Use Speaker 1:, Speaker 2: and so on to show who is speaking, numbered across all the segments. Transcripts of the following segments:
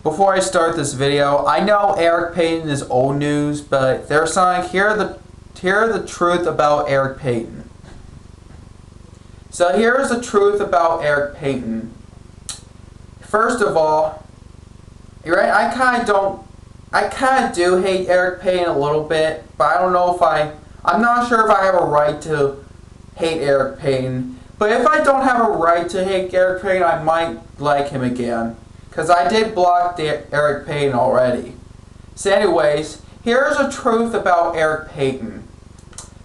Speaker 1: Before I start this video, I know Eric Peyton is old news, but there's something here are the truth about Eric Peyton. So here's the truth about Eric Peyton. First of all, you're right, I kind of do hate Eric Peyton a little bit, but I don't know if I'm not sure if I have a right to hate Eric Peyton. But if I don't have a right to hate Eric Peyton, I might like him again. Because I did block Eric Peyton already. So anyways, here's the truth about Eric Peyton.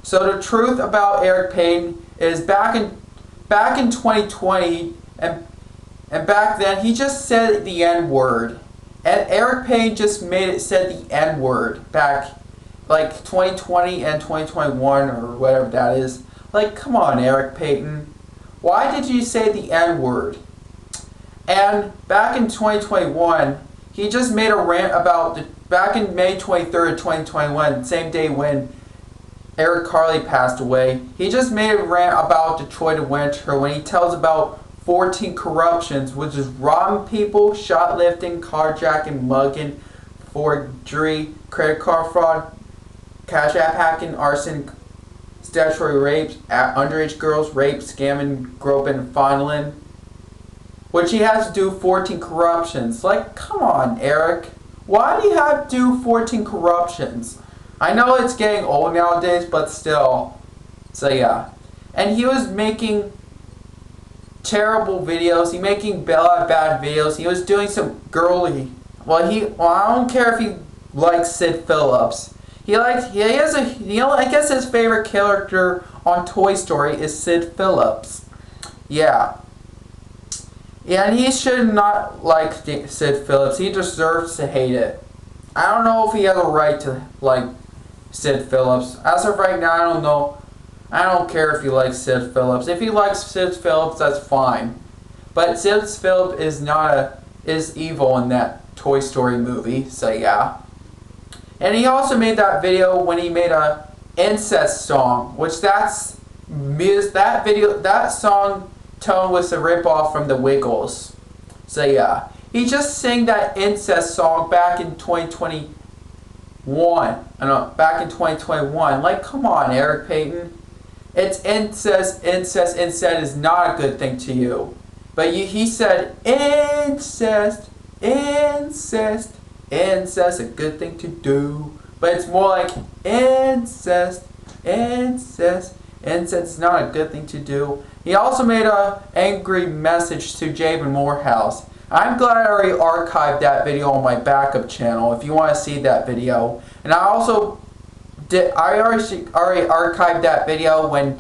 Speaker 1: So the truth about Eric Peyton is back in 2020, and back then he just said the N-word. And Eric Peyton just said the N-word back like 2020 and 2021 or whatever that is. Like, come on, Eric Peyton. Why did you say the N-word? And back in 2021, he just made a rant about back in May 23rd, 2021, same day when Eric Carly passed away. He just made a rant about Detroit in winter when he tells about 14 corruptions, which is robbing people, shoplifting, carjacking, mugging, forgery, credit card fraud, cash app hacking, arson, statutory rapes, underage girls, rape, scamming, groping, fondling. Which he has to do 14 corruptions. Like, come on, Eric. Why do you have to do 14 corruptions? I know it's getting old nowadays, but still. So yeah. And he was making terrible videos. He making bad videos. He was doing some girly. I don't care if he likes Sid Phillips. I guess his favorite character on Toy Story is Sid Phillips. Yeah. Yeah, and he should not like Sid Phillips. He deserves to hate it. I don't know if he has a right to like Sid Phillips. As of right now, I don't know. I don't care if he likes Sid Phillips. If he likes Sid Phillips, that's fine. But Sid Phillips is evil in that Toy Story movie. So yeah. And he also made that video when he made a incest song, which that song tone was a ripoff from the Wiggles. So yeah, he just sang that incest song back in 2021. Back in 2021. Like, come on, Eric Peyton. It's incest is not a good thing to you. But he said incest, a good thing to do. But it's more like incest is not a good thing to do. He also made an angry message to Javen Morehouse. I'm glad I already archived that video on my backup channel if you want to see that video. And I also already archived that video when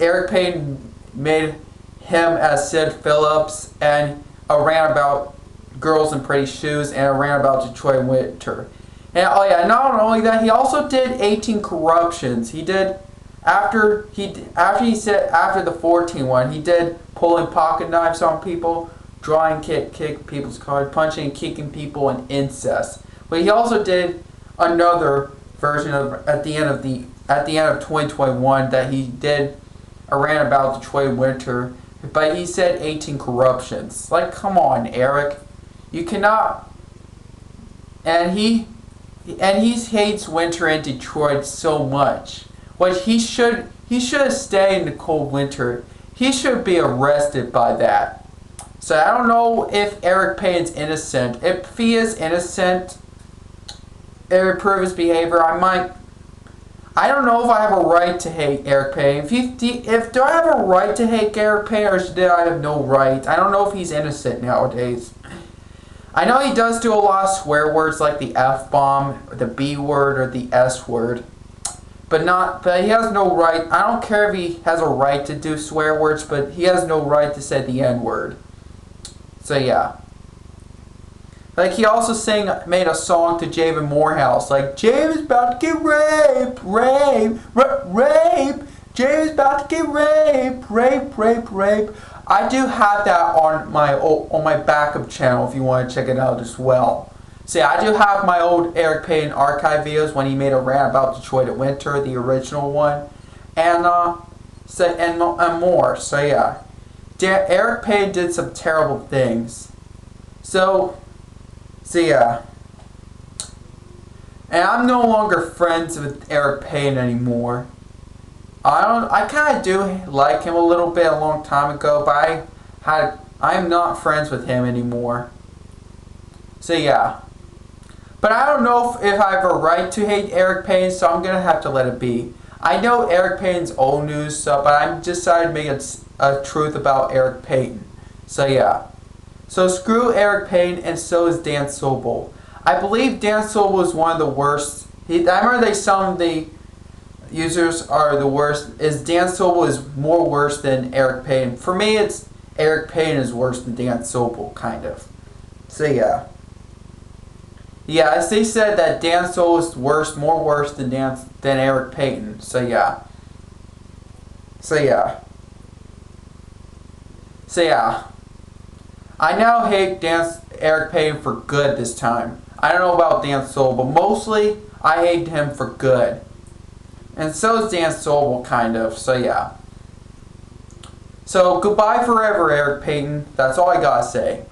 Speaker 1: Eric Peyton made him as Sid Phillips and a rant about girls in pretty shoes and a rant about Detroit winter. And not only that, he also did 18 corruptions. He did after the 14 one, he did pulling pocket knives on people, drawing kick people's cards, punching and kicking people, and incest. But he also did another version of at the end of 2021 that he did a rant about Detroit winter. But he said 18 corruptions. Like, come on, Eric. You cannot. And he hates winter in Detroit so much. Which he should have stayed in the cold winter. He should be arrested by that. So I don't know if Eric Payton's innocent. If he is innocent, it prove his behavior. I don't know if I have a right to hate Eric Payton. Do I have a right to hate Eric Payton, or do I have no right? I don't know if he's innocent nowadays. I know he does do a lot of swear words like the F-bomb, the B word, or the S word. But he has no right. I don't care if he has a right to do swear words, but he has no right to say the N-word. So yeah. Like, he also made a song to Javen Morehouse. Like, Javen's about to get raped. Javen's about to get raped. I do have that on my backup channel if you want to check it out as well. See, I do have my old Eric Payton archive videos when he made a rant about Detroit at winter, the original one, and more. So yeah, Eric Payton did some terrible things. So So yeah. And I'm no longer friends with Eric Payton anymore. I kind of do like him a little bit a long time ago, but I'm not friends with him anymore. So yeah. But I don't know if I have a right to hate Eric Payton, so I'm gonna have to let it be. I know Eric Payton's old news, so, but I'm decided to make a truth about Eric Payton. So yeah. So screw Eric Payton, and so is Dan Sobel. I believe Dan Sobel is one of the worst. I remember some of the users are the worst. Dan Sobel is more worse than Eric Payton. For me, it's Eric Payton is worse than Dan Sobel, kind of. So yeah. Yeah, as they said that Dan Sobel is worse, more worse than Eric Payton. So yeah. So yeah. So yeah. I now hate Eric Payton for good this time. I don't know about Dan Sobel, but mostly I hate him for good. And so is Dan Sobel, kind of. So yeah. So goodbye forever, Eric Payton. That's all I gotta say.